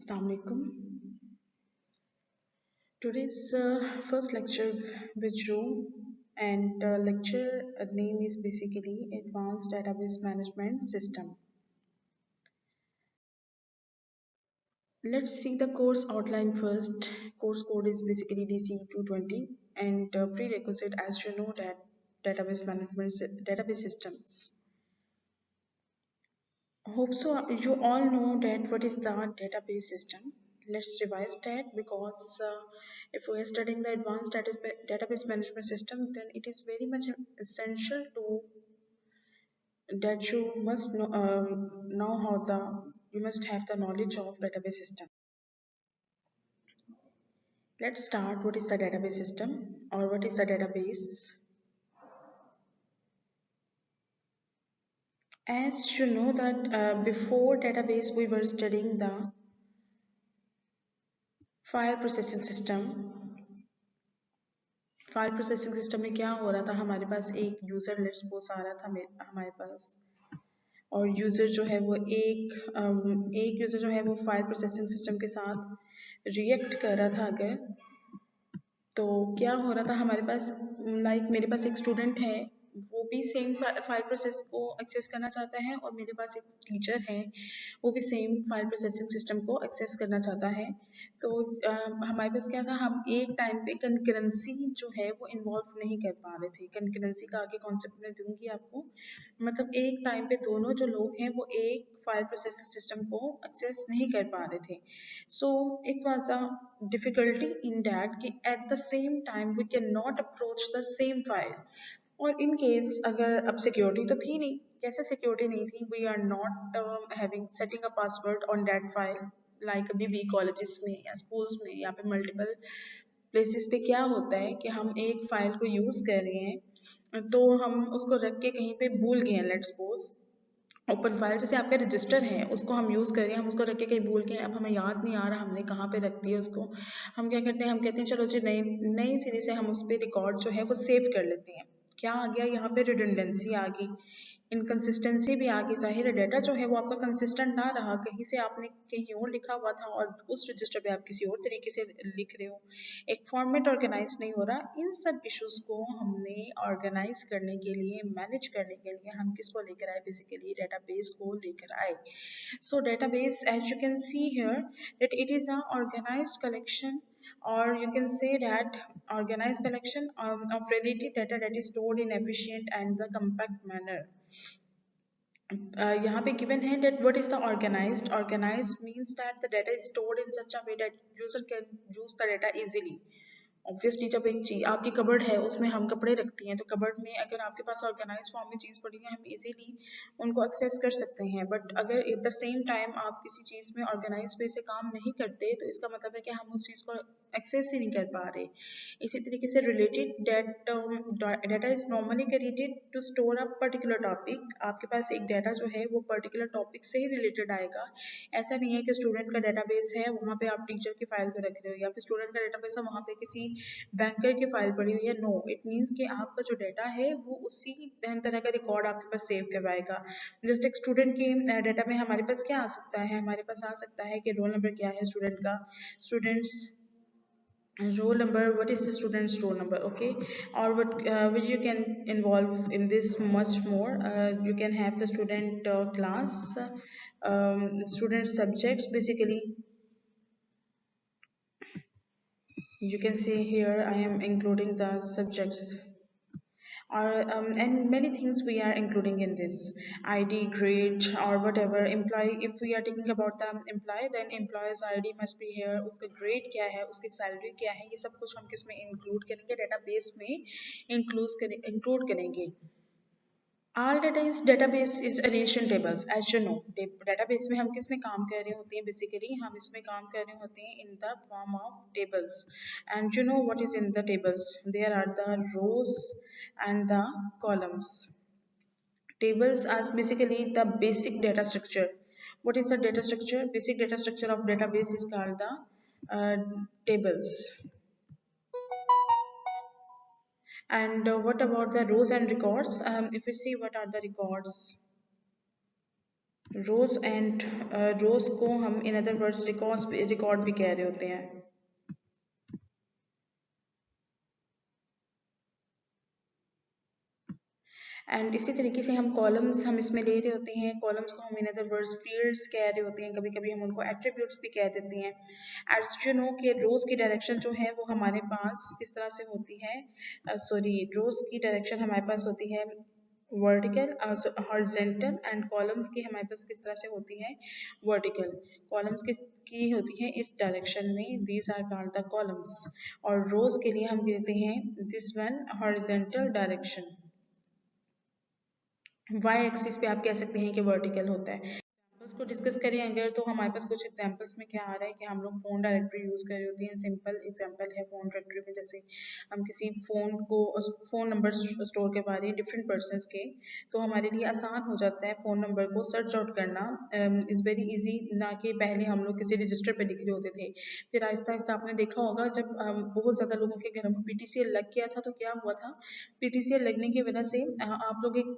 Assalamu alaikum. Today's first lecture with Joe, and lecture name is basically Advanced Database Management System. Let's see the course outline first. Course code is basically DC 220, and prerequisite, as you know, that database systems. Hope so. You all know that what is the database system. Let's revise that because if we are studying the advanced database management system, then it is very much essential to that you must know how you must have the knowledge of database system. Let's start. What is the database system or what is the database? As you know that before database we were studying the file processing system. File processing system में क्या हो रहा था, हमारे पास एक user let's suppose आ रहा था हमारे पास, और यूज़र जो है वो एक यूज़र जो है वो फाइल प्रोसेसिंग सिस्टम के साथ रिएक्ट कर रहा था अगर, तो क्या हो रहा था हमारे पास, मेरे पास एक स्टूडेंट है, वो भी सेम फाइल प्रोसेस को एक्सेस करना चाहता है, और मेरे पास एक टीचर है, वो भी सेम फाइल प्रोसेसिंग सिस्टम को एक्सेस करना चाहता है। तो हमारे पास क्या था, हम एक टाइम पे कंकरेंसी जो है वो इन्वॉल्व नहीं कर पा रहे थे। कंकरेंसी का आगे कॉन्सेप्ट मैं दूंगी आपको, मतलब एक टाइम पे दोनों जो लोग हैं वो एक फाइल प्रोसेसिंग सिस्टम को एक्सेस नहीं कर पा रहे थे। So it was a difficulty in that कि at the same time we cannot approach the same file, और इन केस अगर अब सिक्योरिटी तो थी नहीं, कैसे सिक्योरिटी नहीं थी, we are not having setting a password on that file, like अभी भी कॉलेजेस में या स्कूल्स में या फिर मल्टीपल प्लेसेस पे क्या होता है कि हम एक फाइल को यूज़ कर रहे हैं तो हम उसको रख के कहीं पे भूल गए हैं, लेट्स सपोज ओपन फाइल जैसे आपका रजिस्टर है उसको हम यूज़ करें, हम उसको रख के कहीं भूल गए, अब हमें याद नहीं आ रहा हमने कहाँ पे रख दिया उसको, हम क्या करते हैं, हम कहते हैं चलो जी नई नई सिरे से हम उस पर रिकॉर्ड जो है वो सेव कर लेते हैं। क्या आ गया यहाँ पे, रिडंडेंसी आ गई, इनकन्सिस्टेंसी भी आ गई, जाहिर है डाटा जो है वो आपका कंसिस्टेंट ना रहा, कहीं से आपने कहीं और लिखा हुआ था और उस रजिस्टर पे आप किसी और तरीके से लिख रहे हो, एक फॉर्मेट ऑर्गेनाइज नहीं हो रहा। इन सब इश्यूज को हमने ऑर्गेनाइज करने के लिए, मैनेज करने के लिए हम किसको लेकर आए, बेसिकली डेटाबेस को लेकर आए। So database as you can see here that it is a organized collection, or you can say that organized collection of related data that is stored in efficient and the compact manner. यहाँ पे given है that what is the organized means that the data is stored in such a way that user can use the data easily. Obviously जब एक चीज आपकी cupboard है उसमें हम कपड़े रखती हैं, तो कबर्ड में अगर आपके पास ऑर्गेनाइज फॉर्म में चीज़ पड़ी है हम इजीली उनको एक्सेस कर सकते हैं, बट अगर एट द सेम टाइम आप किसी चीज़ में ऑर्गेनाइज वे से काम नहीं करते तो इसका मतलब है कि हम उस चीज़ को एक्सेस ही नहीं कर पा रहे। इसी तरीके से related data is normally created to store a particular topic, आपके पास एक डाटा जो है वो पर्टिकुलर टॉपिक से ही रिलेटेड आएगा। ऐसा नहीं है कि स्टूडेंट का डाटाबेस है वहाँ पे आप टीचर की फाइल को रख रहे हो, या फिर स्टूडेंट का डाटाबेस है वहाँ पे किसी बैंकर की फाइल पड़ी हुई है, नो, इट मीन्स कि आपका जो डाटा है वो उसी तरह का रिकॉर्ड आपके पास सेव करवाएगा। जस्ट एक स्टूडेंट की डाटा में हमारे पास क्या आ सकता है, हमारे पास आ सकता है कि रोल नंबर क्या है स्टूडेंट का, students roll number, what is the student's roll number, okay, or what which you can involve in this much more, you can have the student class, student subjects, basically you can see here I am including the subjects, or and many things we are including in this, id, grade, or whatever. Employee, if we are talking about the employee, then employee's id must be here, उसका grade क्या है, उसकी salary क्या है, ये सब कुछ हम किस में include करेंगे, database में include करेंगे। All data is database is arranged in tables, as you know database में हम किस में काम कर रहे होते हैं, basically हम इसमें काम कर रहे होते हैं in the form of tables, and you know what is in the tables, there are the rows and the columns. Tables are basically the basic data structure. What is the data structure? Basic data structure of database is called the tables. And what about the rows and records? If we see what are the records, rows and rows को हम in other words record भी कह रहे होते हैं। And इसी तरीके से हम कॉलम्स हम इसमें ले रहे होते हैं, कॉलम्स को हम इन अदर वर्ड्स फील्ड्स कह रहे होते हैं, कभी कभी हम उनको एट्रीब्यूट्स भी कह देते हैं। एज यू नो कि रोज की डायरेक्शन जो है वो हमारे पास किस तरह से होती है, सॉरी रोज की डायरेक्शन हमारे पास होती है वर्टिकल हॉरिजेंटल, एंड कॉलम्स की हमारे पास किस तरह से होती है वर्टिकल। कॉलम्स की होती है इस डायरेक्शन में, these are called the columns, और रोज के लिए हम कहते हैं this one horizontal direction. Y axis पे आप कह सकते हैं कि वर्टिकल होता है। एग्जाम्पल्स को डिस्कस करें अगर, तो हमारे पास कुछ एग्जाम्पल्स में क्या आ रहा है कि हम लोग फ़ोन डायरेक्टरी यूज़ कर रहे होते हैं। सिंपल एग्जाम्पल है फ़ोन डायरेक्टरी में, जैसे हम किसी फ़ोन नंबर स्टोर करवा रहे हैं डिफरेंट पर्सनस के, तो हमारे लिए आसान हो जाता है फ़ोन नंबर को सर्च आउट करना, इज़ वेरी इजी, ना कि पहले हम लोग किसी रजिस्टर पर लिख रहे होते थे। फिर आहिस्ता आहिस्ता आपने देखा होगा जब बहुत ज़्यादा लोगों के घरों में PTCL लग गया था, तो क्या हुआ था, PTCL लगने की वजह से आप लोग एक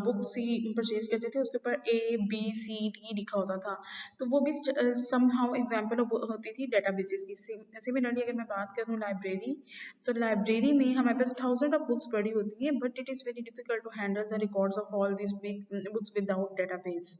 बुक सी परचेज करते थे, उसके ऊपर ABCD लिखा होता था, तो वो भी समहाउ एग्जाम्पल होती थी डेटाबेसेस की। सिमिलरली अगर मैं बात करूँ लाइब्रेरी, तो लाइब्रेरी में हमारे पास थाउजेंड ऑफ बुक्स पड़ी होती है, but it is very difficult to handle the records of all this books without database.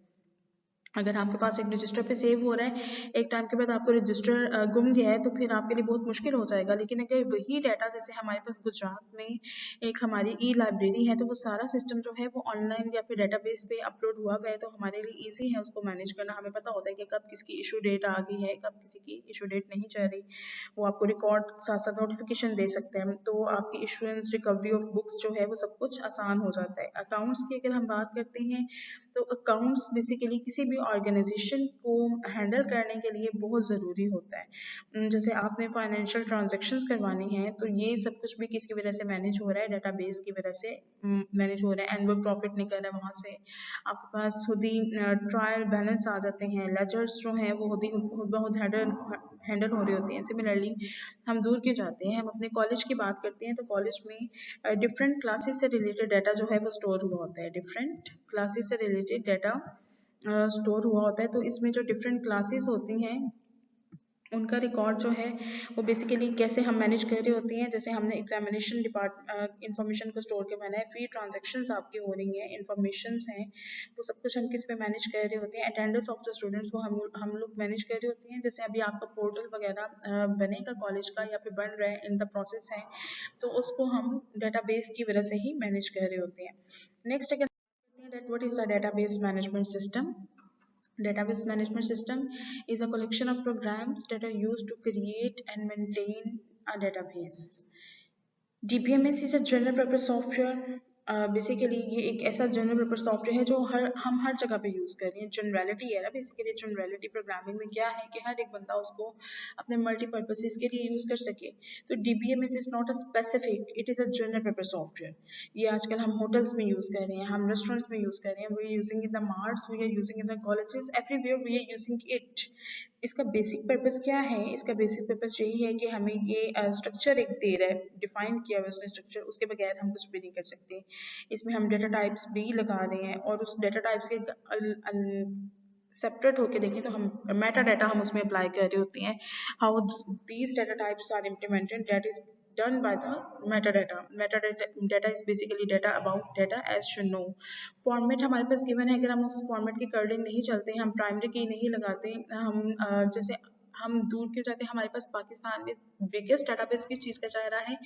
अगर आपके पास एक रजिस्टर पे सेव हो रहा है, एक टाइम के बाद आपको रजिस्टर गुम गया है, तो फिर आपके लिए बहुत मुश्किल हो जाएगा। लेकिन अगर वही डाटा, जैसे हमारे पास गुजरात में एक हमारी ई लाइब्रेरी है, तो वो सारा सिस्टम जो है वो ऑनलाइन या फिर डेटाबेस पे अपलोड हुआ हुआ है, तो हमारे लिए ईजी है उसको मैनेज करना। हमें पता होता है कि कब किसकी इशू डेट आ गई है, कब किसी की इशू डेट नहीं चल रही, वो आपको रिकॉर्ड साथ साथ नोटिफिकेशन दे सकते हैं, तो आपकी इशुएंस रिकवरी ऑफ बुक्स जो है वो सब कुछ आसान हो जाता है। अकाउंट्स की अगर हम बात करते हैं, तो अकाउंट्स बेसिकली किसी भी ऑर्गेनाइजेशन को हैंडल करने के लिए बहुत ज़रूरी होता है। जैसे आपने फाइनेंशियल ट्रांजैक्शंस करवानी है, तो ये सब कुछ भी किसकी वजह से मैनेज हो रहा है, डेटाबेस की वजह से मैनेज हो रहा है, एंड वो प्रॉफिट निकल रहा है वहाँ से, आपके पास खुद ही ट्रायल बैलेंस आ जाते हैं, लेजर्स जो हैं वो खुद ही बहुत हैंडल हो रही होती हैं। सिमिलरली हम दूर क्यों जाते हैं, हम अपने कॉलेज की बात करते हैं, तो कॉलेज में डिफरेंट क्लासेस से रिलेटेड डाटा जो है वो स्टोर हुआ होता है, डिफरेंट क्लासेस से रिलेटेड डाटा स्टोर हुआ होता है। तो इसमें जो डिफरेंट क्लासेस होती हैं उनका रिकॉर्ड जो है वो बेसिकली कैसे हम मैनेज कर रहे होते हैं, जैसे हमने एग्जामिनेशन इंफॉर्मेशन को स्टोर करवाना है, फी ट्रांजैक्शंस आपकी हो रही हैं, इंफॉर्मेशंस हैं, वो सब कुछ हम किस पे मैनेज कर रहे होते हैं, अटेंडेंस ऑफ द स्टूडेंट्स को हम लोग मैनेज कर रहे होते हैं। जैसे अभी आपका पोर्टल वगैरह बनेगा कॉलेज का या फिर बन रहा है, इन द प्रोसेस है, तो उसको हम डेटाबेस की वजह से ही मैनेज कर रहे होते हैं। नेक्स्ट अगर that what is the database management system. Database management system is a collection of programs that are used to create and maintain a database. DBMS is a general purpose software. Basically ये एक ऐसा general purpose software है जो हम हर जगह पे use कर रहे हैं। जनरलिटी है ना, बेसिकली जनरलिटी प्रोग्रामिंग में क्या है कि हर एक बंदा उसको अपने मल्टीपर्पसेस के लिए यूज़ कर सके। तो DBMS is not a specific, it is a general purpose software. ये आजकल हम होटल्स में यूज़ कर रहे हैं, हम रेस्टोरेंट्स में यूज़ कर रहे हैं, we are using in the marts, we are using in the colleges, everywhere we are using it. इसका बेसिक पर्पस क्या है, इसका बेसिक पर्पस यही है कि हमें ये स्ट्रक्चर एक दे रहा है, डिफाइन किया हुआ उसने स्ट्रक्चर, उसके बगैर हम कुछ भी नहीं कर सकते। इसमें हम डेटा टाइप्स भी लगा रहे हैं, और उस डेटा टाइप्स के सेपरेट होके देखें तो हम मेटा डाटा हम उसमें अप्लाई कर रहे होते हैं। How these data types are implemented, that is done by the metadata. Metadata is basically data about data, as you know. Format हमारे पास गिवन है, अगर हम उस फॉर्मेट के अकॉर्डिंग नहीं चलते, हम प्राइमरी की नहीं लगाते, हम जैसे हम दूर क्यों जाते हैं, हमारे पास पाकिस्तान में बिगेस्ट डाटाबेस किस चीज़ का चाह रहा है,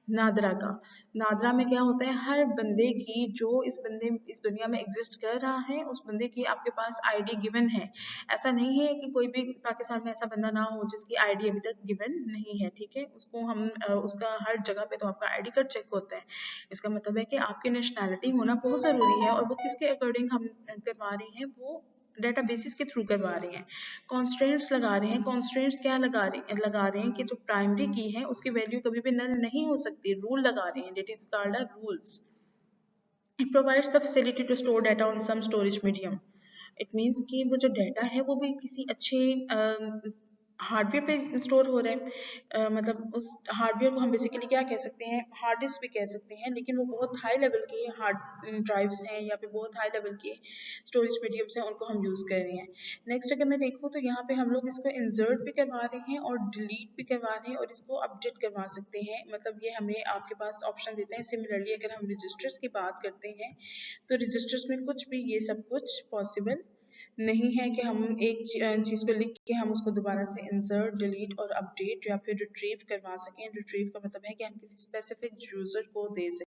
नादरा का। नादरा में क्या होता है, हर बंदे की जो इस दुनिया में एग्जिस्ट कर रहा है, उस बंदे की आपके पास आईडी गिवन है। ऐसा नहीं है कि कोई भी पाकिस्तान में ऐसा बंदा ना हो जिसकी आईडी अभी तक गिवन नहीं है, ठीक है, उसको हम उसका हर जगह पे तो आपका आईडी कार्ड चेक होता है। इसका मतलब है कि आपकी नेशनैलिटी होना बहुत ज़रूरी है, और वो किसके अकॉर्डिंग हम करवा रहे हैं, वो डाटा बेसिस के थ्रू करवा रहे हैं। कॉन्स्ट्रेंट्स लगा रहे हैं, कॉन्स्ट्रेंट्स क्या लगा रहे हैं कि जो प्राइमरी की है उसकी वैल्यू कभी भी नल नहीं हो सकती, रूल लगा रहे हैं, that is called a rules. It provides the facility to store data on some storage medium. It means कि वो जो डाटा है वो भी किसी अच्छे हार्डवेयर पे स्टोर हो रहा है। मतलब उस हार्डवेयर को हम बेसिकली क्या कह सकते हैं, हार्ड डिस्क भी कह सकते हैं, लेकिन वो बहुत हाई लेवल के हार्ड ड्राइव्स हैं या फिर बहुत हाई लेवल के स्टोरेज मीडियम्स हैं, उनको हम यूज़ कर रहे हैं। नेक्स्ट अगर मैं देखूँ तो यहाँ पे हम लोग इसको इंसर्ट भी करवा रहे हैं और डिलीट भी करवा रहे हैं और इसको अपडेट करवा सकते हैं। मतलब ये हमें आपके पास ऑप्शन देते हैं। सिमिलरली अगर हम रजिस्टर्स की बात करते हैं तो रजिस्टर्स में कुछ भी ये सब कुछ पॉसिबल नहीं है कि हम एक चीज़ को लिख के हम उसको दोबारा से इंसर्ट डिलीट और अपडेट या फिर रिट्रीव करवा सकें। रिट्रीव का मतलब है कि हम किसी स्पेसिफिक यूज़र को दे सकें।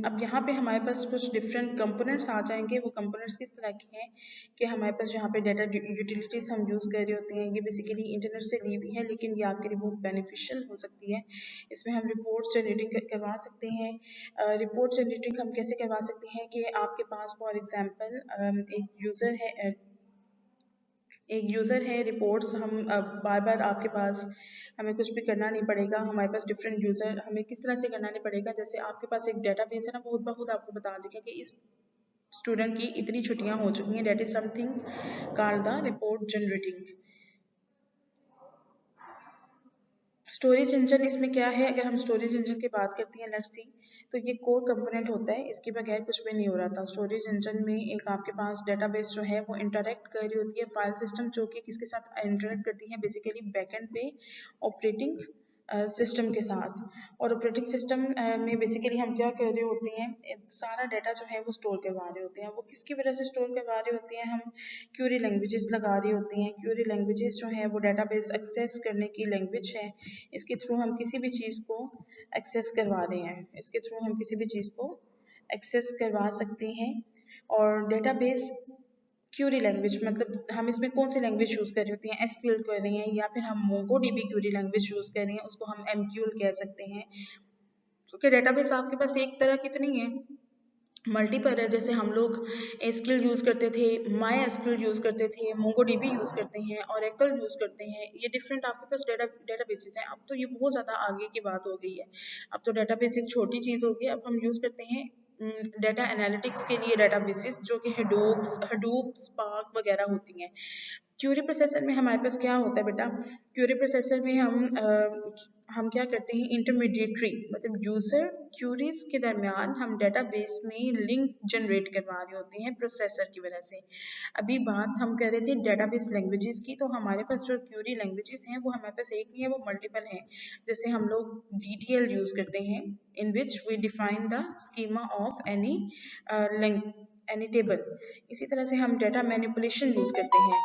अब यहाँ पे हमारे पास कुछ डिफरेंट कंपोनेंट्स आ जाएंगे। वो कंपोनेंट्स किस तरह के हैं कि हमारे पास यहाँ पे डाटा यूटिलिटीज हम यूज़ कर रहे होते हैं, ये बेसिकली इंटरनेट से ली हुई है, लेकिन ये आपके लिए बहुत बेनिफिशियल हो सकती है। इसमें हम रिपोर्ट्स जनरेटिंग करवा सकते हैं। रिपोर्ट जनरेटिंग हम कैसे करवा सकते हैं कि आपके पास फॉर एग्जांपल एक यूज़र है, रिपोर्ट्स हम बार बार आपके पास हमें कुछ भी करना नहीं पड़ेगा। हमारे पास डिफरेंट यूज़र हमें किस तरह से करना नहीं पड़ेगा, जैसे आपके पास एक डेटाबेस है ना, बहुत बहुत आपको बता देगा कि इस स्टूडेंट की इतनी छुट्टियां हो चुकी हैं। That is something called the report generating. Storage engine इसमें क्या है, अगर हम स्टोरेज इंजन की बात करते हैं, लेट्स सी, तो ये कोर कंपोनेंट होता है, इसके बगैर कुछ भी नहीं हो रहा था। स्टोरेज इंजन में एक आपके पास डेटाबेस जो है वो इंटरेक्ट कर रही होती है फाइल सिस्टम, जो कि किसके साथ इंटरेक्ट करती है, बेसिकली बैकएंड पे ऑपरेटिंग सिस्टम के साथ। और ऑपरेटिंग सिस्टम में बेसिकली हम क्या कर रहे होते हैं, सारा डाटा जो है वो स्टोर करवा रहे होते हैं। वो किसकी वजह से स्टोर करवा रहे होते हैं, हम क्यूरी लैंग्वेजेस लगा रही होती हैं। क्यूरी लैंग्वेजेस जो है वो डेटाबेस एक्सेस करने की लैंग्वेज है। इसके थ्रू हम किसी भी चीज़ को एक्सेस करवा रहे हैं, इसके थ्रू हम किसी भी चीज़ को एक्सेस करवा सकते हैं। और डेटाबेस क्यूरी लैंग्वेज मतलब हम इसमें कौन सी लैंग्वेज यूज़ कर रही होती हैं, एसक्यूएल कर रही हैं या फिर हम Mongo dB Curie language use कर रही हैं, उसको हम एमक्यूएल कह सकते हैं। क्योंकि डेटाबेस आपके पास एक तरह की तो नहीं है, मल्टीपल है। जैसे हम लोग एसक्यूएल यूज़ करते थे, माई एसक्यूएल यूज़ करते थे, मोंगोडीबी यूज़ करते हैं, ओरेकल यूज़ करते हैं। ये डिफरेंट आपके पास डेटाबेसेस हैं। अब तो ये बहुत ज़्यादा आगे की बात हो गई है। अब तो डेटाबेस एक छोटी चीज़ हो गई। अब हम यूज़ करते हैं डेटा एनालिटिक्स के लिए डेटाबेसेस, जो कि हडूप स्पार्क वगैरह होती हैं। क्यूरी प्रोसेसर में हमारे पास क्या होता है बेटा, क्यूरी प्रोसेसर में हम क्या करते हैं, इंटरमीडिएटरी मतलब यूज़र क्यूरीज के दरमियान हम डेटाबेस में लिंक जनरेट करवा रहे होते हैं प्रोसेसर की वजह से। अभी बात हम कर रहे थे डेटाबेस लैंग्वेजेस की, तो हमारे पास जो क्यूरी लैंग्वेजेस हैं वो हमारे पास एक नहीं है, वो मल्टीपल हैं। जैसे हम लोग DTL यूज़ करते हैं, in which we define the schema of any table. इसी तरह से हम डाटा मैनिपुलेशन यूज़ करते हैं,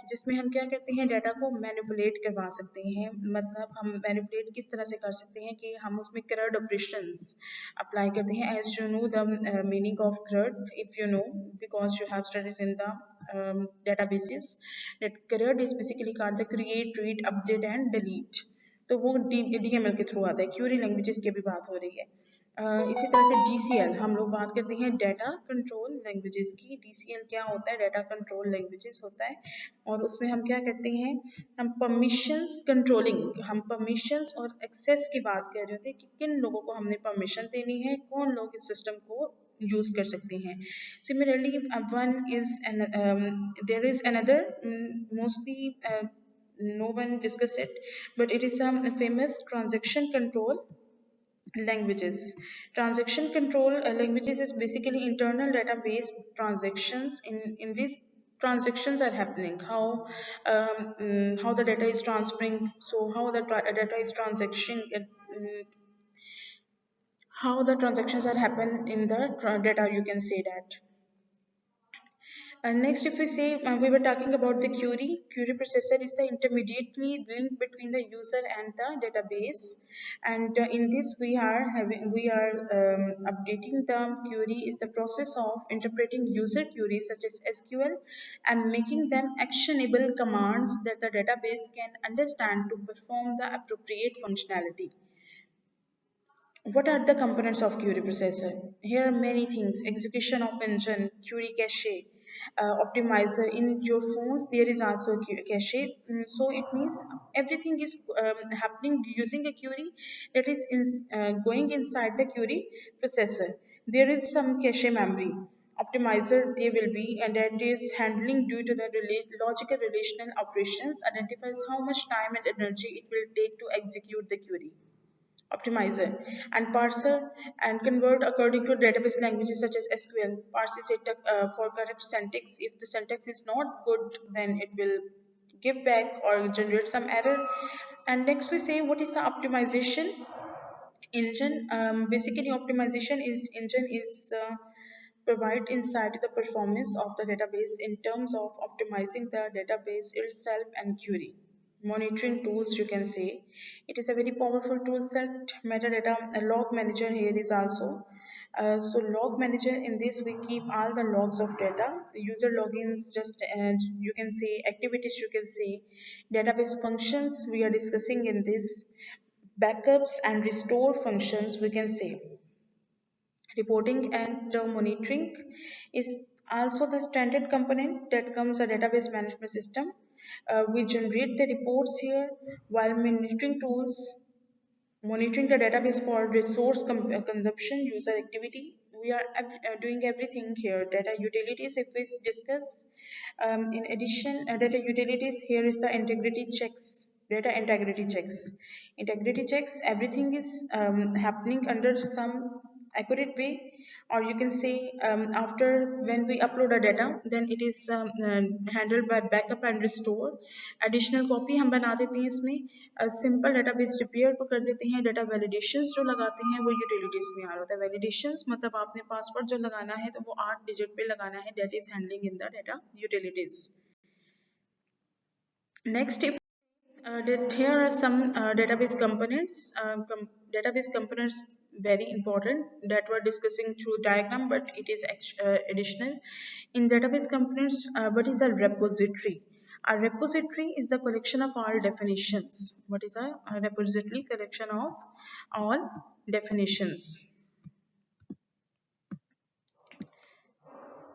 जिसमें हम क्या करते हैं, डाटा को मैनिपुलेट करवा सकते हैं। मतलब हम मैनिपुलेट किस तरह से कर सकते हैं कि हम उसमें CRUD ऑपरेशंस अप्लाई करते हैं। As you know the meaning of CRUD, if you know, because you have studied in the databases, that CRUD is basically called the create, read, update and delete। तो वो DML के through आता है। Curie languages की भी बात हो रही है। इसी तरह से DCL हम लोग बात करते हैं डाटा कंट्रोल लैंग्वेजेस की। DCL क्या होता है, डाटा कंट्रोल लैंग्वेजेस होता है। और उसमें हम क्या करते हैं, हम परमिशंस कंट्रोलिंग, हम परमिशंस और एक्सेस की बात कर रहे होते हैं कि किन लोगों को हमने परमिशन देनी है, कौन लोग इस सिस्टम को यूज कर सकते हैं। Similarly one is there is another mostly no one discuss it, but it is some famous transaction control languages. Transaction control languages is basically internal database transactions. In these transactions are happening, how the data is transferring, so how the data is transaction how the transactions are happen in the data, you can say that. Next, if we say we were talking about the query, query processor is the intermediately link between the user and the database, and in this we are updating the query is the process of interpreting user queries such as SQL and making them actionable commands that the database can understand to perform the appropriate functionality. What are the components of query processor? Here are many things: execution of engine, query cache, optimizer. In your phones, there is also a cache. So it means everything is happening using a query that is going inside the query processor. There is some cache memory. optimizer they will be, and that is handling due to the logical relational operations, identifies how much time and energy it will take to execute the query. Optimizer and parser and convert according to database languages such as SQL. Parses it for correct syntax. If the syntax is not good, then it will give back or generate some error. And next we say what is the optimization engine. Basically optimization is engine is provide insight to the performance of the database in terms of optimizing the database itself and query. Monitoring tools, you can say it is a very powerful tool set. Metadata, a log manager here is also. So log manager, in this we keep all the logs of data, user logins, just you can say activities, you can say database functions we are discussing in this, backups and restore functions, we can say reporting and monitoring is also the standard component that comes a database management system. We generate the reports here, while monitoring tools monitoring the database for resource consumption, user activity. We are doing everything here. Data utilities, if we discuss, in addition, data utilities, here is the integrity checks, data integrity checks. Integrity checks, everything is happening under some accurate way, or you can say after when we upload a data, then it is handled by backup and restore. Additional copy हम बना देते हैं इसमें, simple database repair को कर देते हैं. Data validations जो लगाते हैं वो यूटिलिटीज में आ रहा होता है. वैलिडेशंस मतलब आपने पासवर्ड जो लगाना है तो वो 8 डिजिट पे लगाना है. That is handling in the data utilities. Next, if that here are some database components. Database components very important that we're discussing through diagram, but it is additional. In database components, what is a repository? A repository is the collection of all definitions. What is a repository? Collection of all definitions.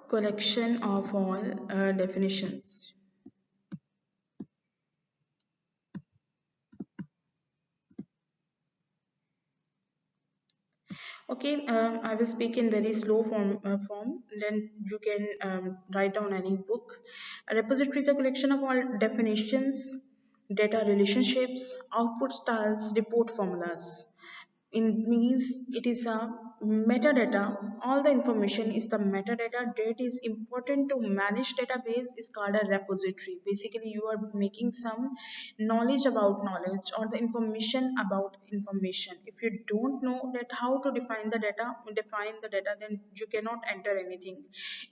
Collection of all definitions. Okay, I will speak in very slow form. Then you can write down any book. A repository is a collection of all definitions, data relationships, output styles, report formulas. In means it is a metadata. All the information is the metadata that is important to manage database is called a repository. Basically you are making some knowledge about knowledge or the information about information. If you don't know that how to define the data, then you cannot enter anything.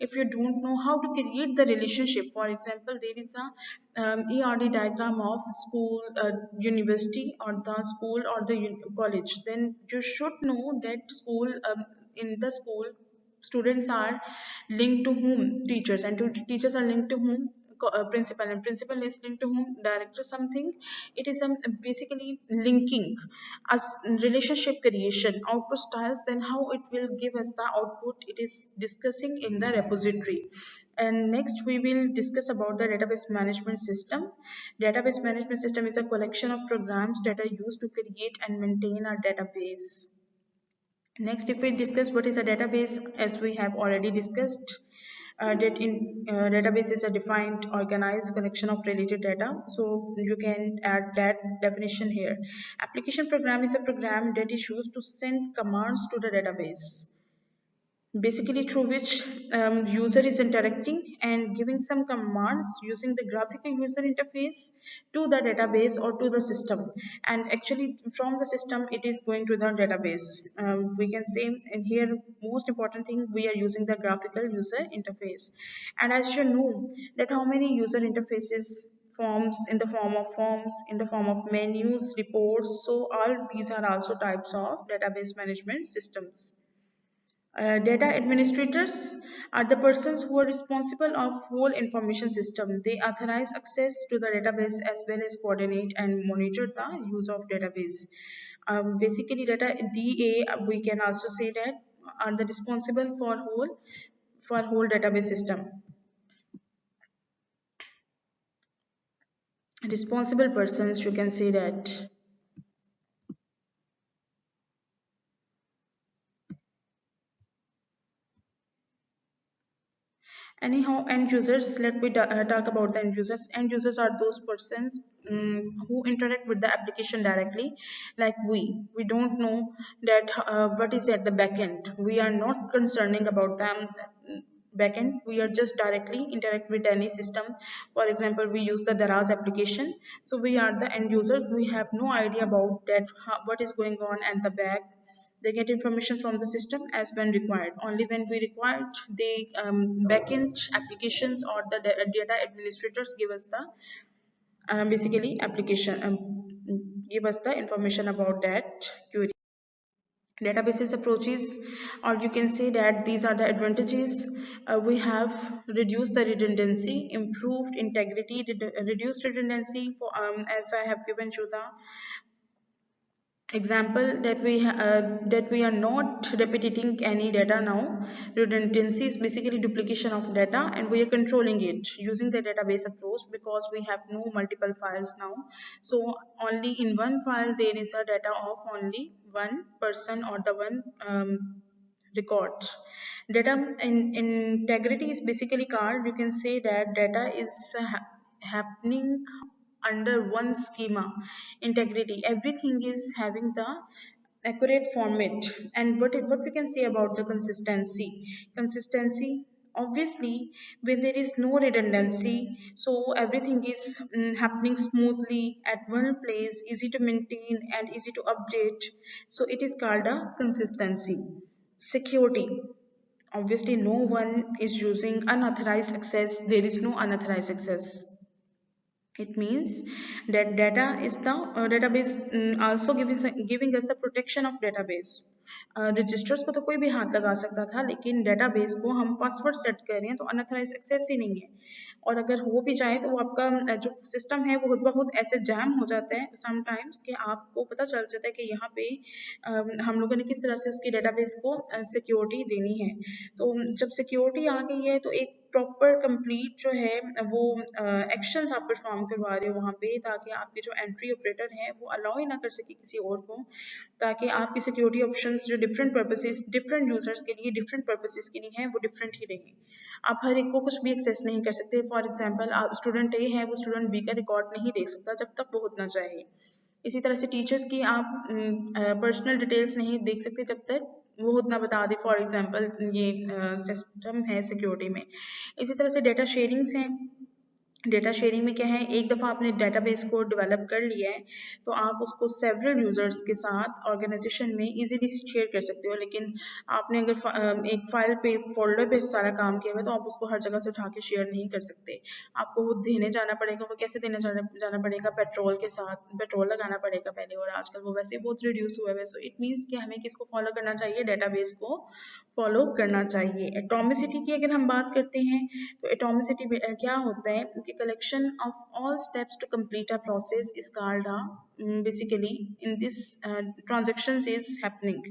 If you don't know how to create the relationship, for example there is a ERD diagram of school, university or the school or the college, then you should know that school, in the school students are linked to whom, teachers, and teachers are linked to whom, principal, and principal is linked to whom, director, something. It is basically linking as relationship creation. Output styles, then how it will give us the output, it is discussing in the repository. And next we will discuss about the database management system. Database management system is a collection of programs that are used to create and maintain our database. Next, if we discuss what is a database, as we have already discussed, that in database is a defined, organized collection of related data. So you can add that definition here. Application program is a program that is used to send commands to the database, basically through which user is interacting and giving some commands using the graphical user interface to the database or to the system, and actually from the system it is going to the database. We can say in here most important thing, we are using the graphical user interface. And as you know that how many user interfaces, forms, in the form of forms, in the form of menus, reports, so all these are also types of database management systems. Data administrators are the persons who are responsible of whole information system. They authorize access to the database as well as coordinate and monitor the use of database. Basically, data DA, we can also say that are the responsible for whole database system. Responsible persons, you can say that. Anyhow, end users, let me talk about the end users. End users are those persons who interact with the application directly. Like we don't know that what is at the back end. We are not concerning about them backend. We are just directly interact with any system. For example, we use the Daraz application, so we are the end users. We have no idea about that what is going on at the back. They get information from the system as when required. Only when we required, the backend applications or the data administrators give us the basically application give us the information about that query. Databases approaches, or you can say that these are the advantages. We have reduced the redundancy, improved integrity, reduced redundancy for as I have given you the example that we are not repeating any data now. Redundancy is basically duplication of data, and we are controlling it using the database approach because we have no multiple files now. So only in one file there is a data of only one person or the one record. Data integrity is basically called, you can say that data is happening under one schema. Integrity, everything is having the accurate format. And what we can say about the consistency. Consistency, obviously, when there is no redundancy, so everything is happening smoothly at one place, easy to maintain and easy to update, so it is called a consistency. Security, obviously no one is using unauthorized access. There is no unauthorized access. It means that data is the database also giving us the protection of database. Registers को तो कोई भी हाथ लगा सकता था, लेकिन database को हम पासवर्ड सेट कर रहे हैं तो अनऑथराइज एक्सेस ही नहीं है। और अगर हो भी जाए तो वो आपका जो सिस्टम है वो खुद ब खुद ऐसे जैम हो जाता है समटाइम्स कि आपको पता चल जाता है कि यहाँ पे हम लोगों ने किस तरह से उसकी डेटाबेस को सिक्योरिटी देनी है। तो जब सिक्योरिटी आ गई है तो एक प्रॉपर कंप्लीट जो है वो एक्शंस आप परफॉर्म करवा रहे हो वहाँ पे, ताकि आपके जो एंट्री ऑपरेटर है वो अलाउ ही ना कर सके किसी और को, ताकि आपकी सिक्योरिटी ऑप्शंस जो डिफरेंट पर्पसेस डिफरेंट यूजर्स के लिए डिफरेंट पर्पसेस के लिए हैं वो डिफरेंट ही रहें। आप हर एक को कुछ भी एक्सेस नहीं कर सकते। फॉर एग्जांपल, आप स्टूडेंट ए है वो स्टूडेंट बी का रिकॉर्ड नहीं देख सकता जब तक वो होना चाहिए। इसी तरह से टीचर्स की आप पर्सनल डिटेल्स नहीं देख सकते जब तक वो उतना बता दे। फॉर एग्जांपल, ये सिस्टम है सिक्योरिटी में। इसी तरह से डेटा शेयरिंग्स हैं। डेटा शेयरिंग में क्या है, एक दफ़ा आपने डेटाबेस को डेवलप कर लिया है तो आप उसको सेवरल यूजर्स के साथ ऑर्गेनाइजेशन में इजीली शेयर कर सकते हो। लेकिन आपने अगर एक फाइल पे फोल्डर पे सारा काम किया हुआ है तो आप उसको हर जगह से उठा के शेयर नहीं कर सकते। आपको वो देने जाना पड़ेगा। वो कैसे देने जाना पड़ेगा? पेट्रोल के साथ, पेट्रोल लगाना पड़ेगा पहले, और आजकल वो वैसे बहुत रिड्यूस हुआ है। सो इट मीन्स कि हमें किसको फॉलो करना चाहिए? डेटाबेस को फॉलो करना चाहिए। एटॉमिसिटी की अगर हम बात करते हैं तो एटॉमिसिटी क्या होता है कि collection of all steps to complete a process is called basically in this transactions is happening.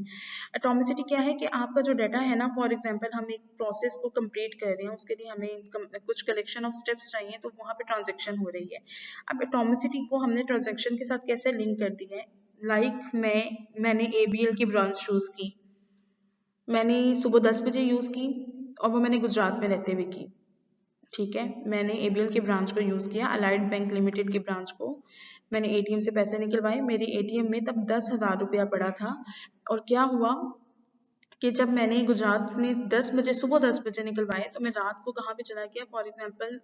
Atomicity क्या है कि आपका जो डाटा है ना, फॉर एग्जांपल हम एक प्रोसेस को कंप्लीट कर रहे हैं, उसके लिए हमें कुछ कलेक्शन ऑफ स्टेप्स चाहिए, तो वहाँ पे ट्रांजैक्शन हो रही है। अब एटॉमिसिटी को हमने ट्रांजैक्शन के साथ कैसे लिंक कर दिया है? लाइक मैंने ABL की ब्रांच चूज की, मैंने सुबह 10 बजे यूज़ की और वो मैंने गुजरात में रहते हुए की। ठीक है, मैंने ABL की ब्रांच को यूज़ किया, अलाइड बैंक लिमिटेड की ब्रांच को। मैंने ATM से पैसे निकलवाए। मेरे ATM में तब 10,000 रुपया पड़ा था। और क्या हुआ कि जब मैंने गुजरात में 10 बजे सुबह 10 बजे निकलवाए तो मैं रात को कहाँ पे चला गया? फॉर एग्जांपल,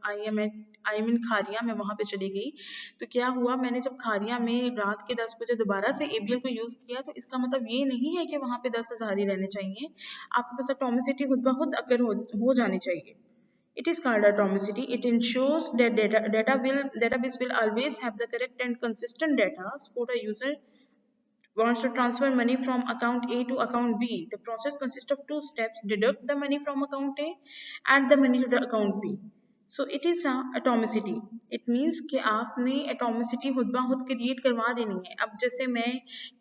आई एम इन खारिया, मैं वहाँ पे चली गई। तो क्या हुआ, मैंने जब खारिया में रात के 10 बजे दोबारा से ABL को यूज़ किया, तो इसका मतलब ये नहीं है कि वहाँ पे 10,000 ही रहने चाहिए। आपके पास एटॉमिसिटी खुद ब खुद अगर हो जानी चाहिए। It is called atomicity. It ensures that database will always have the correct and consistent data. Suppose a user wants to transfer money from account A to account B. The process consists of two steps: deduct the money from account A, add the money to the account B. So it is a atomicity. It means कि आपने atomicity खुद ब खुद create करवा देनी है। अब जैसे मैं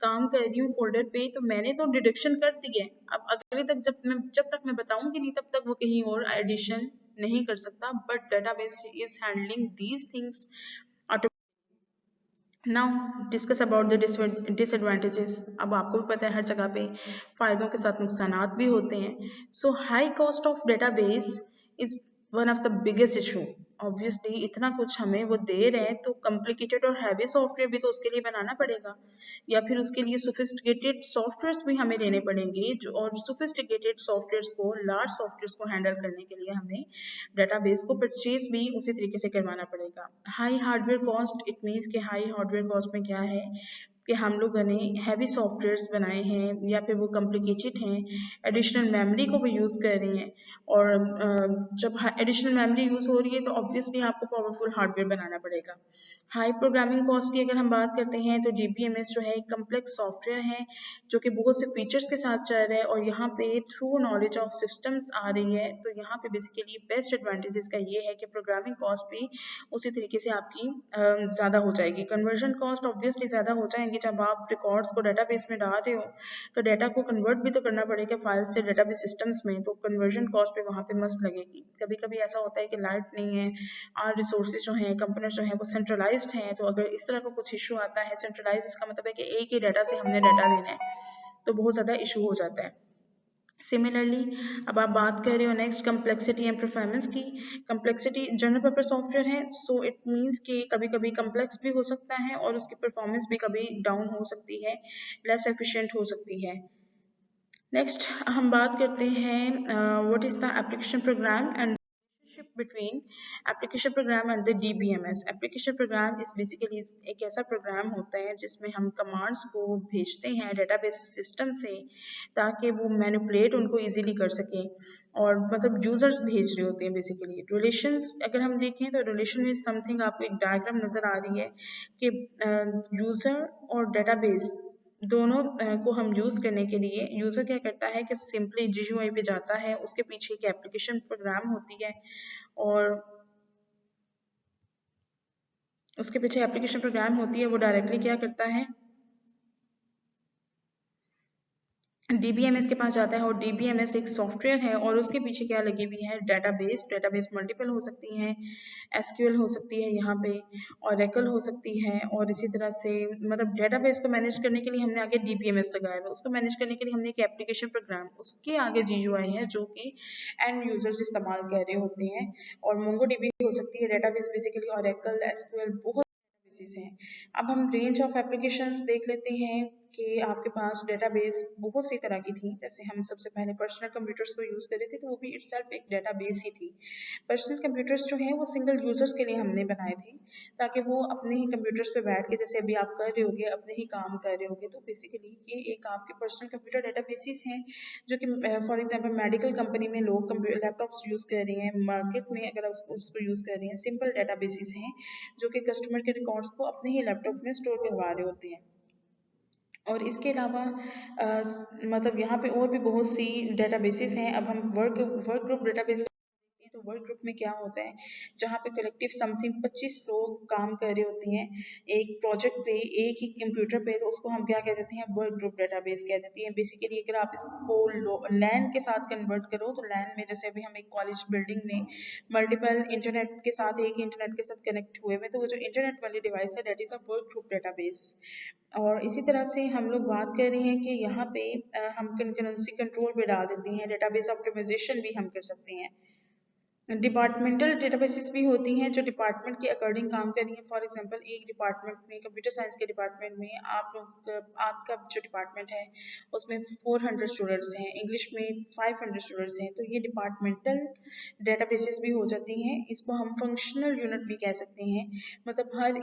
काम कर रही हूँ फोल्डर पे, तो मैंने तो डिडक्शन कर दी है। अब अगले तक जब तक मैं बताऊंगी नहीं, तब तक वो कहीं और एडिशन नहीं कर सकता। But database is handling these things. Now discuss about the disadvantages. अब आपको भी पता है हर जगह पे फायदों के साथ नुकसानात भी होते हैं। So high cost of database is one of the biggest issue. Obviously इतना कुछ हमें वो दे रहे हैं तो कॉम्प्लिकेटेड और हैवी सॉफ्टवेयर भी तो उसके लिए बनाना पड़ेगा, या फिर उसके लिए सोफिस्टिकेटेड सॉफ्टवेयर्स भी हमें लेने पड़ेंगे जो, और सोफिस्टिकेटेड सॉफ्टवेयर्स को, लार्ज सॉफ्टवेयर्स को हैंडल करने के लिए हमें डेटाबेस को परचेज भी उसी तरीके से करवाना पड़ेगा। High hardware cost, it means कि हाई हार्डवेयर कॉस्ट में क्या है कि हम लोगों ने हैवी सॉफ्टवेयर्स बनाए हैं या फिर वो कॉम्प्लिकेटेड हैं, एडिशनल मेमोरी को भी यूज़ कर रहे हैं, और जब एडिशनल मेमोरी यूज़ हो रही है तो ऑब्वियसली आपको पावरफुल हार्डवेयर बनाना पड़ेगा। हाई प्रोग्रामिंग कॉस्ट की अगर हम बात करते हैं तो DBMS जो है एक कम्प्लेक्स सॉफ्टवेयर है जो कि बहुत से फीचर्स के साथ चल रहा है, और यहाँ पे थ्रू नॉलेज ऑफ सिस्टम्स आ रही है। तो यहाँ पे बेसिकली बेस्ट एडवांटेज इसका ये है कि प्रोग्रामिंग कॉस्ट भी उसी तरीके से आपकी ज़्यादा हो जाएगी। कन्वर्जन कॉस्ट ऑब्वियसली ज़्यादा हो जाएंगी। जब आप रिकॉर्ड्स को डाटाबेस में डाल रहे हो तो डाटा को कन्वर्ट भी तो करना पड़ेगा फाइल्स से डाटाबेस सिस्टम्स में, तो कन्वर्जन कॉस्ट पे वहाँ पे मस्त लगेगी। कभी कभी ऐसा होता है कि लाइट नहीं है, और रिसोर्सेज जो हैं, कंपोनेंट्स जो हैं वो सेंट्रलाइज्ड हैं, तो अगर इस तरह का कुछ इशू आता है, सेंट्रलाइज इसका मतलब है कि एक ही डाटा से हमने डाटा लेना है, तो बहुत ज़्यादा इशू हो जाता है। सिमिलरली अब आप बात कर रहे हो नेक्स्ट कम्प्लेक्सिटी एंड परफॉर्मेंस की। कम्प्लेक्सिटी जनरल पर्पस सॉफ्टवेयर है, सो इट मीन्स कि कभी कभी कम्प्लेक्स भी हो सकता है और उसकी परफॉर्मेंस भी कभी डाउन हो सकती है, लेस एफिशिएंट हो सकती है। नेक्स्ट हम बात करते हैं what is the application program and between application program and the DBMS. Application program is basically एक ऐसा प्रोग्राम होता है जिसमें हम कमांड्स को भेजते हैं डेटाबेस सिस्टम से ताकि वो मैनिपुलेट उनको इजीली कर सकें, और मतलब यूजर्स भेज रहे होते हैं बेसिकली। रिलेशंस अगर हम देखें तो रिलेशन इज समथिंग, आपको एक डायग्राम नजर आ रही है कि यूजर और डेटाबेस दोनों को हम यूज़ करने के लिए यूज़र क्या करता है कि सिंपली GUI पे जाता है, उसके पीछे एक एप्लीकेशन प्रोग्राम होती है, और उसके पीछे एप्लीकेशन प्रोग्राम होती है, वो डायरेक्टली क्या करता है, DBMS के पास जाता है, और DBMS एक सॉफ्टवेयर है और उसके पीछे क्या लगी हुई है, डेटाबेस। डेटाबेस मल्टीपल हो सकती हैं, SQL हो सकती है यहाँ पे, Oracle हो सकती है, और इसी तरह से मतलब डेटाबेस को मैनेज करने के लिए हमने आगे DBMS लगाया हुआ है, उसको मैनेज करने के लिए हमने एक एप्लीकेशन प्रोग्राम, उसके आगे GUI है जो कि एंड यूजर्स इस्तेमाल कर रहे होते हैं, और MongoDB हो सकती है डेटाबेस बेसिकली, Oracle, SQL, बहुत डेटाबेसेस हैं। अब हम रेंज ऑफ एप्लीकेशंस देख लेते हैं कि आपके पास डेटाबेस बहुत सी तरह की थी। जैसे हम सबसे पहले पर्सनल कंप्यूटर्स को यूज़ कर रहे थे तो वो भी इटसेल्फ एक डेटाबेस ही थी। पर्सनल कंप्यूटर्स जो हैं वो सिंगल यूजर्स के लिए हमने बनाए थे ताकि वो अपने ही कंप्यूटर्स पे बैठ के, जैसे अभी आप कर रहे होगे, अपने ही काम कर रहे होगे, तो बेसिकली ये एक आपके पर्सनल कंप्यूटर डेटाबेसेस हैं जो कि फॉर एग्जांपल मेडिकल कंपनी में लोग लैपटॉप्स यूज़ कर रहे हैं, मार्केट में अगर उसको यूज़ कर रहे हैं, सिंपल डेटाबेसेस हैं जो कि कस्टमर के रिकॉर्ड्स को अपने ही लैपटॉप में स्टोर करवा रहे होते हैं। और इसके अलावा मतलब यहाँ पे और भी बहुत सी डेटाबेसेस हैं। अब हम वर्क ग्रुप डेटाबेस देखते हैं तो वर्क ग्रुप में क्या होता है, जहाँ पे कलेक्टिव समथिंग 25 लोग काम कर रहे होते हैं एक प्रोजेक्ट पे, एक ही कंप्यूटर पे, तो उसको हम क्या कह देते हैं, वर्क ग्रुप डेटाबेस कह देते हैं। बेसिकली अगर आप इसको लैन के साथ कन्वर्ट करो तो लैन में जैसे अभी हम एक कॉलेज बिल्डिंग में मल्टीपल इंटरनेट के साथ, एक इंटरनेट के साथ कनेक्ट हुए हैं, तो वो जो इंटरनेट वाली डिवाइस है that is a work group database. और इसी तरह से हम लोग बात कर रहे हैं कि यहाँ पे हम कंकरेंसी कंट्रोल भी डाल देते हैं, डेटाबेस ऑप्टिमाइजेशन भी हम कर सकते हैं। डिपार्टमेंटल डेटाबेसेस भी होती हैं जो डिपार्टमेंट के अकॉर्डिंग काम कर रही हैं। फॉर एग्जांपल एक डिपार्टमेंट में, कंप्यूटर साइंस के डिपार्टमेंट में आप लोग, आपका जो डिपार्टमेंट है उसमें 400 स्टूडेंट्स हैं, इंग्लिश में 500 स्टूडेंट्स हैं, तो ये डिपार्टमेंटल डेटाबेसेस भी हो जाती हैं। इसको हम फंक्शनल यूनिट भी कह सकते हैं, मतलब हर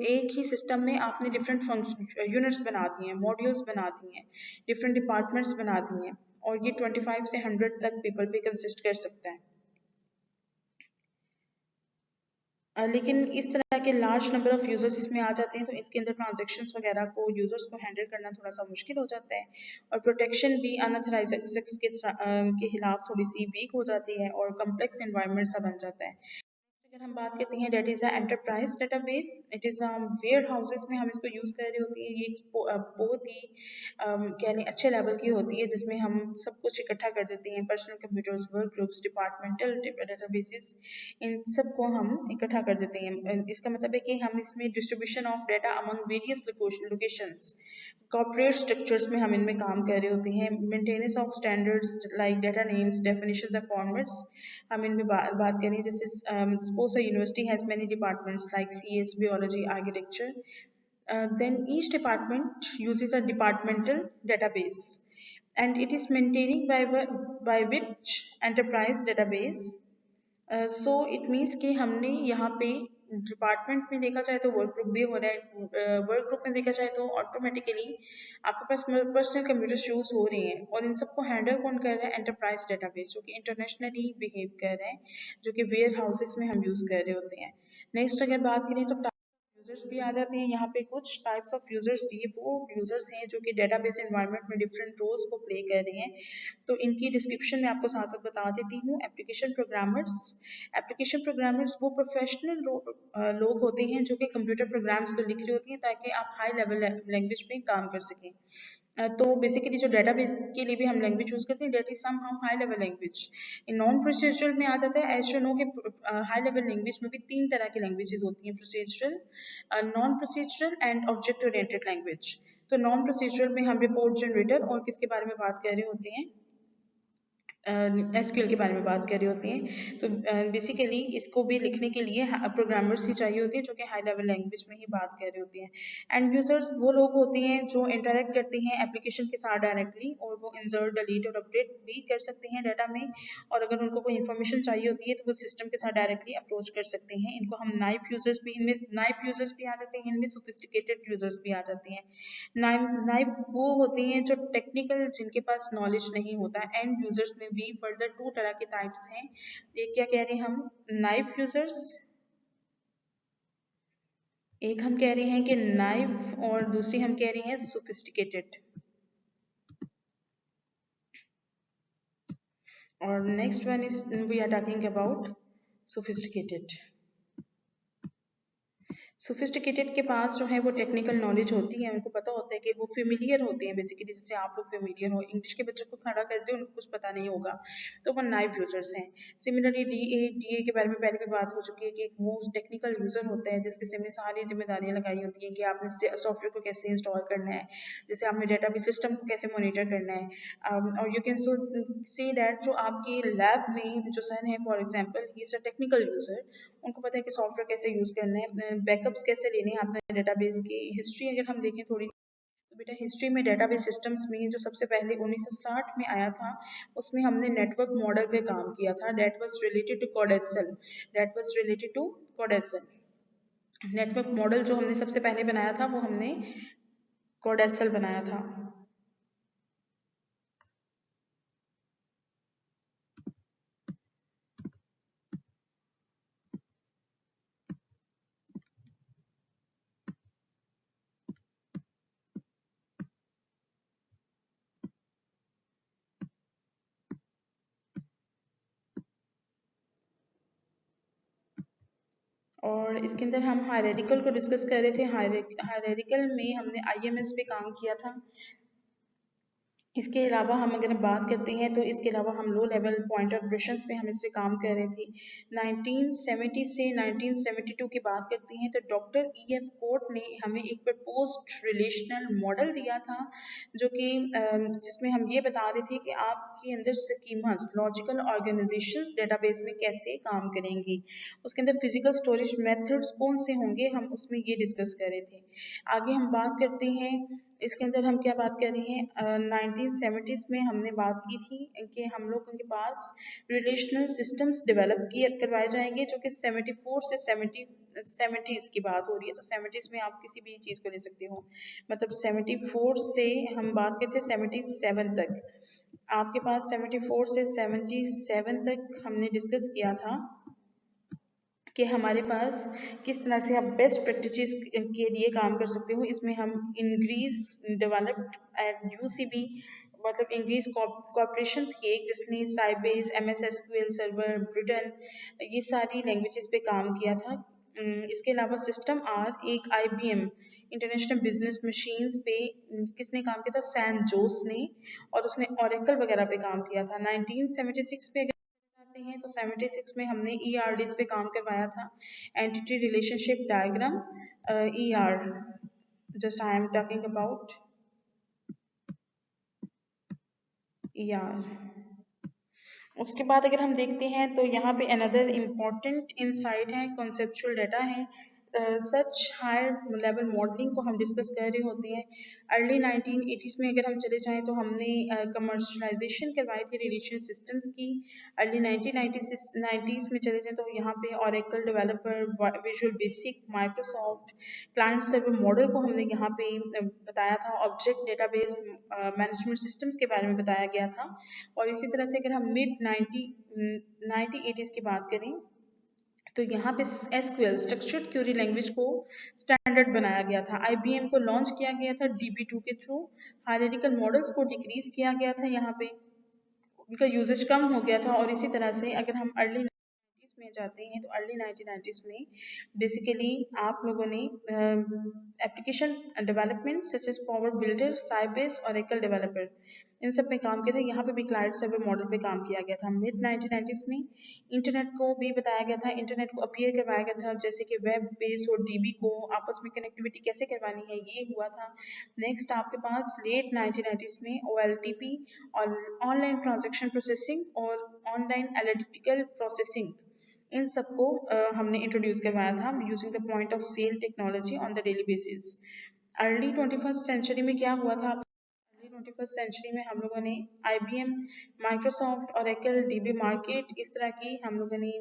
एक ही सिस्टम में आपने डिफरेंट फंक्शन यूनिट्स बना दी हैं, मॉड्यूल्स बना दी हैं, डिफरेंट डिपार्टमेंट्स बना दी हैं, और ये 25 से 100 तक पीपल पे कंसिस्ट कर सकता है। लेकिन इस तरह के लार्ज नंबर ऑफ यूजर्स इसमें आ जाते हैं तो इसके अंदर ट्रांजैक्शंस वगैरह को, यूजर्स को हैंडल करना थोड़ा सा मुश्किल हो जाता है, और प्रोटेक्शन भी अनऑथराइज्ड एक्सेस के खिलाफ थोड़ी सी वीक हो जाती है, और कम्प्लेक्स एनवायरनमेंट सा बन जाता है। अगर हम बात करते हैं that is enterprise database, it is warehouses में हम इसको यूज कर रहे होते हैं। ये बहुत ही कह लें अच्छे लेवल की होती है, जिसमें हम सब कुछ इकट्ठा कर देते हैं, personal computers, work groups, departmental databases, इन सबको हम इकट्ठा कर देते हैं। इसका मतलब है कि हम इसमें distribution of data among various locations, corporate structures में हम इनमें काम कर रहे होते हैं। Maintenance of standards like data names, definitions and formats हम इनमें बात करें। जैसे suppose a university has many departments like CS, biology, architecture, then each department uses a departmental database and it is maintaining by which enterprise database। So it means कि हमने यहाँ पे department में देखा जाए तो वर्क ग्रुप भी हो रहा है, वर्क ग्रुप में देखा जाए तो ऑटोमेटिकली आपके पास पर्सनल कंप्यूटर यूज हो रहे हैं, और इन सबको हैंडल कौन कर रहा है? एंटरप्राइज डेटाबेस, जो कि इंटरनेशनली बिहेव कर रहा है, जो कि वेयर हाउसेस में हम यूज कर रहे होते हैं। नेक्स्ट अगर बात करें तो यूजर्स भी आ जाते हैं यहाँ पे। कुछ टाइप्स ऑफ यूजर्स, ये वो यूजर्स हैं जो कि डेटाबेस एनवायरनमेंट में डिफरेंट रोल्स को प्ले कर रहे हैं। तो इनकी डिस्क्रिप्शन में आपको साथ साथ बता देती हूँ। एप्लीकेशन प्रोग्रामर्स, एप्लीकेशन प्रोग्रामर्स वो प्रोफेशनल लोग होते हैं जो कि कंप्यूटर प्रोग्राम्स को लिख रही होती हैं ताकि आप हाई लेवल लैंग्वेज पे काम कर सकें। तो बेसिकली जो डेटाबेस के लिए भी हम लैंग्वेज यूज करते हैं, that is somehow high level language. Non procedural में आ जाता है। एज यू नो कि हाई लेवल लैंग्वेज में भी 3 तरह की लैंग्वेजेस होती हैं, procedural, non procedural and object oriented language. तो नॉन प्रोसीजरल में हम रिपोर्ट जनरेटर और किसके बारे में बात कर रहे होते हैं? एसक्यूएल के बारे में बात कर रही होती हैं। तो बेसिकली इसको भी लिखने के लिए प्रोग्रामर्स ही चाहिए होती है जो कि हाई लेवल लैंग्वेज में ही बात कर रही होती हैं। एंड यूजर्स वो लोग होते हैं जो इंटरेक्ट करते हैं एप्लीकेशन के साथ डायरेक्टली, और वो इंसर्ट, डिलीट और अपडेट भी कर सकते हैं डाटा में। और अगर उनको कोई इन्फॉर्मेशन चाहिए होती है तो वो सिस्टम के साथ डायरेक्टली अप्रोच कर सकते हैं। इनको हम नाइफ यूजर्स भी, इनमें नाइफ यूजर्स भी आ जाते हैं, इनमें सोफिस्टिकेटेड यूजर्स भी आ जाते हैं। नाइफ वो होते हैं जो टेक्निकल, जिनके पास नॉलेज नहीं होता। एंड यूजर्स में भी फर्दर 2 तरह के टाइप्स हैं। एक क्या कह रहे हैं हम? Knife users. एक हम कह रहे हैं कि नाइफ, और दूसरी हम कह रहे हैं सोफिस्टिकेटेड। और next one is we are talking about sophisticated. Sophisticated के पास जो है वो टेक्निकल नॉलेज होती है, उनको पता होता है कि वो फेमिलियर होते हैं। बेसिकली जैसे आप लोग फेमिलियर हो, इंग्लिश के बच्चों को खड़ा कर दे, उनको कुछ पता नहीं होगा, तो वो नाइफ यूजर्स हैं। सिमिलरली डीए के बारे में पहले भी बात हो चुकी है कि एक मोस्ट टेक्निकल यूजर होता है जिसके सिर में सारी जिम्मेदारियां लगाई होती हैं कि आपने सॉफ्टवेयर को कैसे इंस्टॉल करना है, जैसे आपने डेटाबेस सिस्टम को कैसे मॉनिटर करना है। और यू कैन से दैट जो आपके लैब में जो सर हैं, for example he is a technical user, उनको पता है कि सॉफ्टवेयर कैसे यूज करना है, बैकअप्स कैसे लेने हैं अपने डेटाबेस की। हिस्ट्री अगर हम देखें थोड़ी, तो बेटा हिस्ट्री में डेटाबेस सिस्टम्स में जो सबसे पहले 1960 में आया था, उसमें हमने नेटवर्क मॉडल पे काम किया था। That was related to CODASYL, that was related to CODASYL. Network model जो हमने सबसे पहले बनाया था वो हमने कोडेसल बनाया था। और इसके अंदर हम हायरार्किकल को डिस्कस कर रहे थे। हायरार्किकल में हमने आईएमएस पे काम किया था। इसके अलावा हम अगर बात करते हैं तो इसके अलावा हम लो लेवल पॉइंट ऑपरेशंस पे हम इस पे काम कर रहे थे। 1970 से 1972 की बात करते हैं तो डॉक्टर ई.एफ. कोर्ट ने हमें एक प्रपोज्ड रिलेशनल मॉडल दिया था, जो कि जिसमें हम ये बता रहे थे कि आपके अंदर स्कीमास, लॉजिकल ऑर्गेनाइजेशंस डेटाबेस में कैसे काम करेंगी, उसके अंदर फिजिकल स्टोरेज मेथड्स कौन से होंगे, हम उसमें ये डिस्कस कर रहे थे। आगे हम बात करते हैं, इसके अंदर हम क्या बात कर रहे हैं, 1970s में हमने बात की थी कि हम लोगों के पास रिलेशनल सिस्टम्स डेवलप करवाए जाएंगे, जो कि 74 से 70s की बात हो रही है। तो 70s में आप किसी भी चीज़ को ले सकते हो, मतलब 74 से हम बात करते हैं 77 तक। आपके पास 74 से 77 तक हमने डिस्कस किया था कि हमारे पास किस तरह से आप बेस्ट प्रैक्टिसेस के लिए काम कर सकते हो। इसमें हम इंक्रीज डेवलप्ड एट यूसीबी मतलब इंग्लिश कॉर्पोरेशन थी एक, जिसने Sybase, MS SQL server, Britain, ये सारी लैंग्वेजेस पे काम किया था। इसके अलावा सिस्टम आर एक IBM इंटरनेशनल बिजनेस मशीन्स पे किसने काम किया था? सैन जोस ने, और उसने ओरेकल वगैरह पे काम किया था। 1976 पे अगर आते हैं तो 76 में हमने ERDs पे काम करवाया था, entity relationship diagram, ER, just I am talking about ER। उसके बाद अगर हम देखते हैं तो यहाँ पे अनदर इम्पॉर्टेंट इंसाइट है, कॉन्सेप्चुअल डाटा है। सच हायर लेवल मॉडलिंग को हम डिस्कस कर रहे होते हैं। अर्ली 1980s में अगर हम चले जाएं तो हमने कमर्शलाइजेशन करवाई थी रिलेशन सिस्टम्स की। अर्ली 1990s में चले जाएं तो यहाँ पे Oracle developer, visual basic, Microsoft client server model को हमने यहाँ पे बताया था। ऑब्जेक्ट डेटाबेस मैनेजमेंट सिस्टम्स के बारे में बताया गया था। और इसी तरह से अगर हम मिड 1980s की बात करें तो यहाँ पे SQL स्ट्रक्चर्ड क्वेरी लैंग्वेज को स्टैंडर्ड बनाया गया था। IBM को लॉन्च किया गया था DB2 के थ्रू। हायरार्किकल मॉडल्स को डिक्रीज किया गया था, यहाँ पे उनका यूजेज कम हो गया था। और इसी तरह से अगर हम अर्ली 90s में जाते हैं तो अर्ली 1990s में बेसिकली आप लोगों ने application development such as power builder, Sybase, Oracle developer, इन सब पे काम किया था। यहाँ पे भी क्लाइंट सर्वर मॉडल पे काम किया गया था। मिड 1990s में इंटरनेट को भी बताया गया था, इंटरनेट को अपीयर करवाया गया था, जैसे कि वेब बेस और DB को आपस में कनेक्टिविटी कैसे करवानी है, ये हुआ था। नेक्स्ट आपके पास लेट 1990s में OLTP और ऑनलाइन ट्रांजैक्शन प्रोसेसिंग और ऑनलाइन एनालिटिकल प्रोसेसिंग, इन सबको हमने इंट्रोड्यूस करवाया था using the point of sale technology on the daily basis. Early 21st century में क्या हुआ था? अर्ली 21st सेंचुरी में हम लोगों ने IBM, Microsoft, Oracle, DB market, इस तरह की हम लोगों ने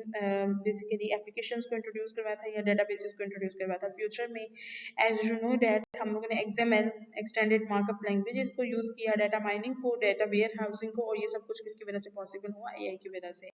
बेसिकली एप्लीकेशंस को इंट्रोड्यूस करवाया था या डेटाबेसेस को इंट्रोड्यूस करवाया था। फ्यूचर में एज यू नो डैट हम लोगों ने XML एक्सटेंडेड मार्कअप लैंग्वेजेस को यूज़ किया, डाटा माइनिंग को, डाटा वेयर हाउसिंग को, और ये सब कुछ किसकी वजह से पॉसिबल हुआ? AI की वजह से।